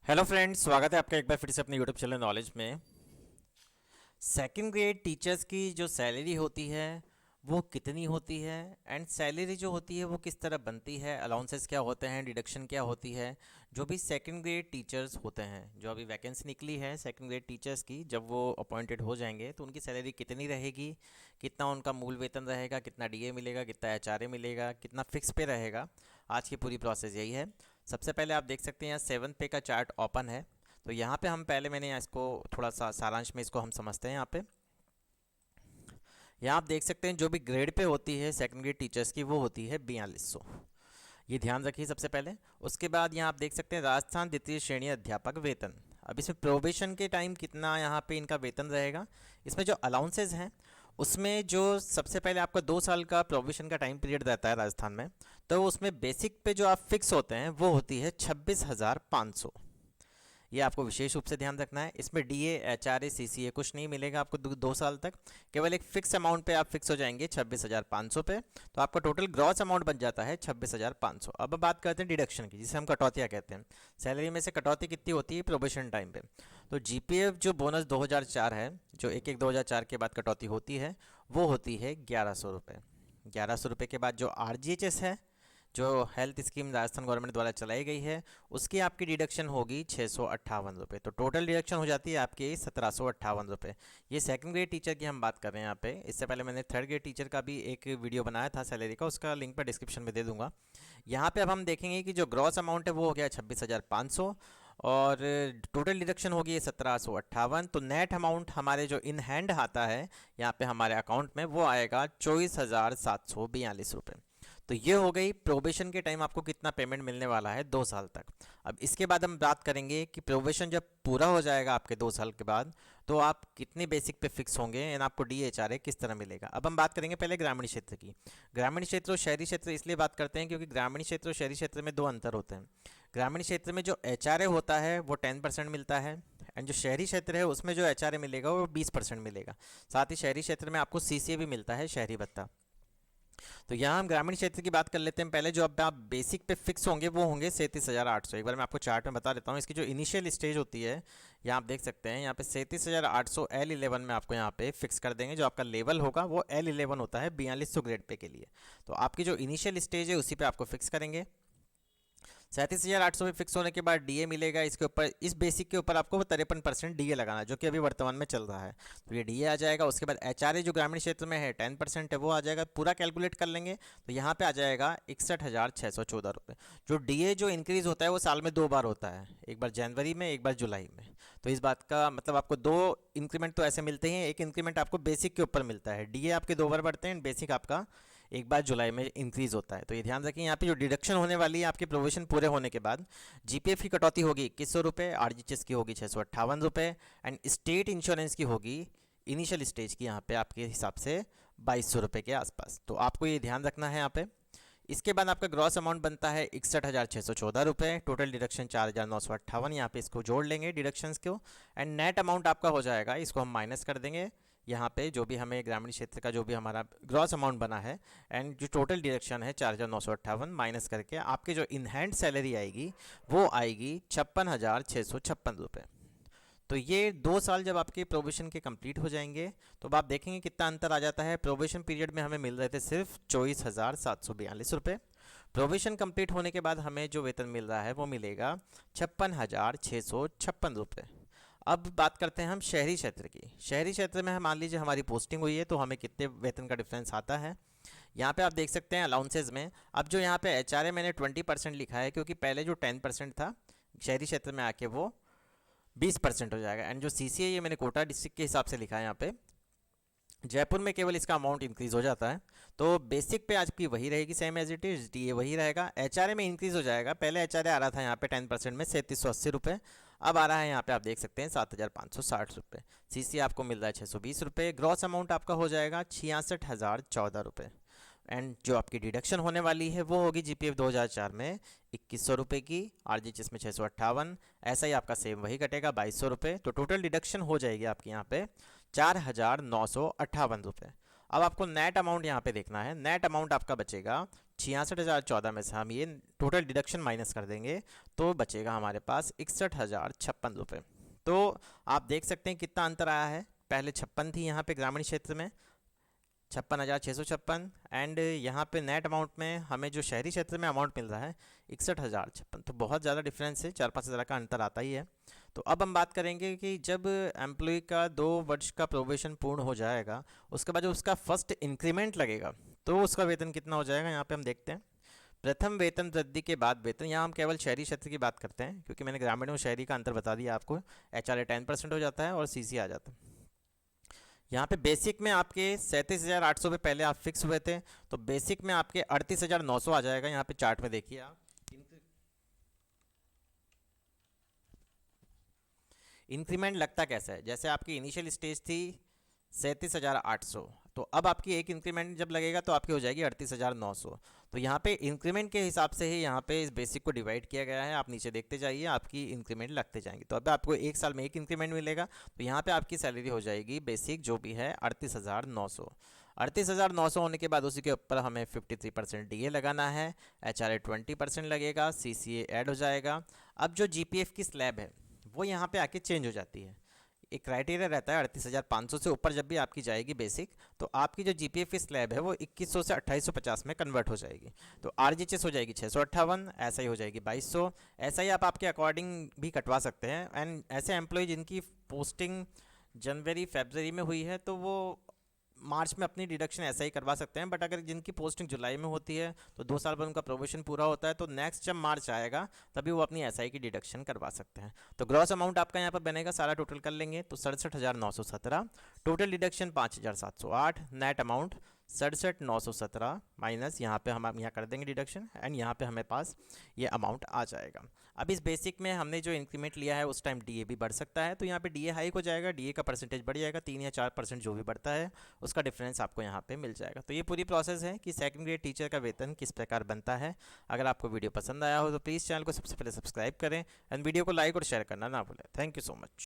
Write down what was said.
Hello friends, स्वागत है आपका एक बार फिर से अपने यूट्यूब चैनल नॉलेज में। सेकंड ग्रेड टीचर्स की जो सैलरी होती है वो कितनी होती है, एंड सैलरी जो होती है वो किस तरह बनती है, अलाउंसेस क्या होते हैं, डिडक्शन क्या होती है। जो भी सेकंड ग्रेड टीचर्स होते हैं, जो अभी वैकेंसी निकली है सेकंड ग्रेड टीचर्स की, जब वो अपॉइंटेड हो जाएंगे तो उनकी सैलरी कितनी रहेगी, कितना उनका मूल वेतन रहेगा, कितना डीए मिलेगा, कितना एचआरए मिलेगा, कितना फिक्स पे रहेगा। आज की पूरी प्रोसेस यही है। सबसे पहले आप देख सकते हैं यहाँ 7 पे का चार्ट ओपन है। तो यहाँ पे हम पहले मैंने इसको थोड़ा सा सारांश में इसको हम समझते हैं। यहाँ आप देख सकते हैं जो भी ग्रेड पे होती है सेकंड ग्रेड टीचर्स की, वो होती है 4200। ये ध्यान रखिए सबसे पहले। उसके बाद यहाँ आप देख सकते हैं राजस्थान द्वितीय श्रेणी अध्यापक वेतन। अब इसमें प्रोबेशन के टाइम कितना यहाँ पे इनका वेतन रहेगा। इसमें जो अलाउंसेज हैं उसमें जो सबसे पहले आपका 2 साल का प्रोबेशन का टाइम पीरियड रहता है राजस्थान में, तो उसमें बेसिक पे जो आप फिक्स होते हैं वो होती है 26,500। ये आपको विशेष रूप से ध्यान रखना है। इसमें डीए एचआरए सीसीए कुछ नहीं मिलेगा आपको 2 साल तक। केवल एक फिक्स अमाउंट पे आप फिक्स हो जाएंगे 26,500 पे। तो आपका टोटल ग्रॉस अमाउंट बन जाता है 26,500। अब बात करते हैं डिडक्शन की, जिसे हम कटौतियाँ कहते हैं। सैलरी में से कटौती कितनी होती है प्रोबेशन टाइम पे। तो जीपीएफ जो बोनस 2004 है, जो 1/1/2004 के बाद कटौती होती है, वो होती है 1100 रुपये। 1100 रुपये के बाद जो आरजीएचएस है, जो हेल्थ स्कीम राजस्थान गवर्नमेंट द्वारा चलाई गई है, उसकी आपकी डिडक्शन होगी 658 रुपये। तो टोटल डिडक्शन हो जाती है आपकी 1758 रुपये। ये सेकंड ग्रेड टीचर की हम बात कर रहे हैं यहाँ पे। इससे पहले मैंने थर्ड ग्रेड टीचर का भी एक वीडियो बनाया था सैलरी का, उसका लिंक पर डिस्क्रिप्शन में दे दूंगा। यहाँ पे अब हम देखेंगे कि जो ग्रॉस अमाउंट है वो हो गया 26,500, और टोटल डिडक्शन होगी 1758। तो नेट अमाउंट हमारे जो इन हैंड आता है यहाँ पे हमारे अकाउंट में, वो आएगा 24,742 रुपये। तो ये हो गई प्रोबेशन के टाइम आपको कितना पेमेंट मिलने वाला है 2 साल तक। अब इसके बाद हम बात करेंगे कि प्रोबेशन जब पूरा हो जाएगा आपके 2 साल के बाद, तो आप कितने बेसिक पे फिक्स होंगे एंड आपको डी एच आर ए किस तरह मिलेगा। अब हम बात करेंगे पहले ग्रामीण क्षेत्र की। ग्रामीण क्षेत्र और शहरी क्षेत्र इसलिए बात करते हैं क्योंकि ग्रामीण क्षेत्र और शहरी क्षेत्र में दो अंतर होते हैं। ग्रामीण क्षेत्र में जो एच आर ए होता है वो 10% मिलता है, एंड जो शहरी क्षेत्र है उसमें जो एच आर ए मिलेगा वो 20% मिलेगा। साथ ही शहरी क्षेत्र में आपको सी सी ए भी मिलता है, शहरी भत्ता। तो यहाँ हम ग्रामीण क्षेत्र की बात कर लेते हैं पहले। जो अब आप बेसिक पे फिक्स होंगे वो होंगे 37,800। एक बार मैं आपको चार्ट में बता देता हूँ। इसकी जो इनिशियल स्टेज होती है, यहाँ आप देख सकते हैं, यहाँ पे 37,800 L11 में आपको यहाँ पे फिक्स कर देंगे। जो आपका लेवल होगा वो L11 होता है 4200 ग्रेड पे के लिए। तो आपकी जो इनिशियल स्टेज है उसी पे आपको फिक्स करेंगे। 37,800 में फिक्स होने के बाद डीए मिलेगा। इसके ऊपर, इस बेसिक के ऊपर आपको 53% डीए लगाना है, जो कि अभी वर्तमान में चल रहा है। तो ये डीए आ जाएगा। उसके बाद एचआरए जो ग्रामीण क्षेत्र में है 10% है, वो आ जाएगा। पूरा कैलकुलेट कर लेंगे तो यहाँ पे आ जाएगा 61,614 रुपये। जो डीए जो इंक्रीज होता है वो साल में 2 बार होता है, एक बार जनवरी में, एक बार जुलाई में। तो इस बात का मतलब आपको 2 इंक्रीमेंट तो ऐसे मिलते हैं। एक इंक्रीमेंट आपको बेसिक के ऊपर मिलता है। डीए आपके 2 बार बढ़ते हैं, बेसिक आपका एक बार जुलाई में इंक्रीज होता है। तो ये ध्यान रखें। यहाँ पे जो डिडक्शन होने वाली है आपके प्रोविजन पूरे होने के बाद, जीपीएफ की कटौती होगी 2100 रुपये, आरजीएचएस की होगी 658 रुपये, एंड स्टेट इंश्योरेंस की होगी इनिशियल स्टेज की यहाँ पे आपके हिसाब से 2200 रुपये के आसपास। तो आपको ये ध्यान रखना है यहाँ पे। इसके बाद आपका ग्रॉस अमाउंट बनता है 61,614 रुपये। Total deduction 4,958। यहाँ पे इसको जोड़ लेंगे डिडक्शंस को, एंड नेट अमाउंट आपका हो जाएगा, इसको हम माइनस कर देंगे यहाँ पे, जो भी हमें ग्रामीण क्षेत्र का जो भी हमारा ग्रॉस अमाउंट बना है, एंड जो टोटल डिडक्शन है 4,958 माइनस करके आपके जो इन हैंड सैलरी आएगी वो आएगी 56,656 रुपये। तो ये 2 साल जब आपके प्रोबेशन के कंप्लीट हो जाएंगे, तो अब आप देखेंगे कितना अंतर आ जाता है। प्रोबेशन पीरियड में हमें मिल रहे थे सिर्फ 24,742 रुपये। प्रोबेशन कंप्लीट होने के बाद हमें जो वेतन मिल रहा है वो मिलेगा 56,656 रुपये। अब बात करते हैं हम शहरी क्षेत्र की। शहरी क्षेत्र में मान लीजिए हमारी पोस्टिंग हुई है, तो हमें कितने वेतन का डिफरेंस आता है। यहाँ पे आप देख सकते हैं अलाउंसेज में। अब जो यहाँ पे एचआरए मैंने 20% लिखा है, क्योंकि पहले जो 10% था शहरी क्षेत्र में आके वो 20% हो जाएगा। एंड जो सीसीए ये मैंने कोटा डिस्ट्रिक्ट के हिसाब से लिखा है। यहाँ पे जयपुर में केवल इसका अमाउंट इंक्रीज हो जाता है। तो बेसिक पे आज की वही रहेगी, same as it is, DA वही रहेगा। एचआरए में इंक्रीज हो जाएगा। पहले एचआरए आ रहा था यहाँ पे 10% में 3780 रुपये, अब आ रहा है यहाँ पे आप देख सकते हैं 7,560 रुपये। सीसी आपको मिल रहा है 620 रुपये। ग्रॉस अमाउंट आपका हो जाएगा 66,014 रुपये। एंड जो आपकी डिडक्शन होने वाली है वो होगी जीपीएफ 2004 में 2100 रुपये की, आरजीएचएस में 658, ऐसा ही आपका सेम वही कटेगा 2200 रुपये। तो टोटल डिडक्शन हो जाएगी आपकी यहाँ पे 4,958 रुपये। अब आपको नेट अमाउंट यहाँ पे देखना है। नेट अमाउंट आपका बचेगा 66,014 में से हम ये टोटल डिडक्शन माइनस कर देंगे तो बचेगा हमारे पास 61,056 रुपये। तो आप देख सकते हैं कितना अंतर आया है। पहले 56 थी यहाँ पे ग्रामीण क्षेत्र में, 56,656, एंड यहाँ पे नेट अमाउंट में हमें जो शहरी क्षेत्र में अमाउंट मिल रहा है 61,056। तो बहुत ज़्यादा डिफरेंस है, 4-5 हज़ार का अंतर आता ही है। तो अब हम बात करेंगे कि जब एम्प्लॉय का 2 वर्ष का प्रोबेशन पूर्ण हो जाएगा, उसके बाद जो उसका फर्स्ट इंक्रीमेंट लगेगा तो उसका वेतन कितना हो जाएगा। यहाँ पे हम देखते हैं प्रथम वेतन वृद्धि के बाद वेतन। यहाँ हम केवल शहरी क्षेत्र की बात करते हैं क्योंकि मैंने ग्रामीण और शहरी का अंतर बता दिया आपको। HRA 10% हो जाता है और CC आ जाता है। यहाँ पे बेसिक में आपके 37,800 पहले आप फिक्स हुए थे, तो बेसिक में आपके 38,900 आ जाएगा। यहाँ पे चार्ट में देखिए आप इंक्रीमेंट लगता कैसा है। जैसे आपकी इनिशियल स्टेज थी 37,800, तो अब आपकी एक इंक्रीमेंट जब लगेगा तो आपकी हो जाएगी 38,900। तो यहाँ पे इंक्रीमेंट के हिसाब से ही यहाँ पे इस बेसिक को डिवाइड किया गया है। आप नीचे देखते जाइए, आपकी इंक्रीमेंट लगते जाएंगे। तो अब आपको एक साल में एक इंक्रीमेंट मिलेगा, तो यहाँ पे आपकी सैलरी हो जाएगी बेसिक जो भी है 38,900। 38,900 होने के बाद उसी के ऊपर हमें 53% DA लगाना है, HRA 20% लगेगा, CCA ऐड हो जाएगा। अब जो GPF की स्लैब है वो यहाँ पे आके चेंज हो जाती है। एक क्राइटेरिया रहता है 38,500 से ऊपर जब भी आपकी जाएगी बेसिक, तो आपकी जो GPF की स्लैब है वो 2100 से 2850 में कन्वर्ट हो जाएगी। तो RGHS हो जाएगी 658, SI हो जाएगी 2200। SI आप आपके अकॉर्डिंग भी कटवा सकते हैं। एंड ऐसे एम्प्लॉय जिनकी पोस्टिंग जनवरी फरवरी में हुई है तो वो मार्च में अपनी डिडक्शन ऐसा ही करवा सकते हैं। बट अगर जिनकी पोस्टिंग जुलाई में होती है तो 2 साल बाद उनका प्रोबेशन पूरा होता है, तो नेक्स्ट जब मार्च आएगा तभी वो अपनी SI की डिडक्शन करवा सकते हैं। तो ग्रॉस अमाउंट आपका यहाँ पर बनेगा, सारा टोटल कर लेंगे तो 67,917, total deduction 5,708, net amount 67,917 minus यहाँ पे हम यहाँ कर देंगे डिडक्शन, एंड यहाँ पे हमें पास ये अमाउंट आ जाएगा। अब इस बेसिक में हमने जो इंक्रीमेंट लिया है उस टाइम DA भी बढ़ सकता है, तो यहाँ पे DA हाइक हो जाएगा, DA का परसेंटेज बढ़ जाएगा, 3 या 4% जो भी बढ़ता है उसका डिफरेंस आपको यहाँ पे मिल जाएगा। तो ये पूरी प्रोसेस है कि सेकंड ग्रेड टीचर का वेतन किस प्रकार बनता है। अगर आपको वीडियो पसंद आया हो तो प्लीज़ चैनल को सबसे पहले सब्सक्राइब करें एंड वीडियो को लाइक और शेयर करना ना भूलें। Thank you so much.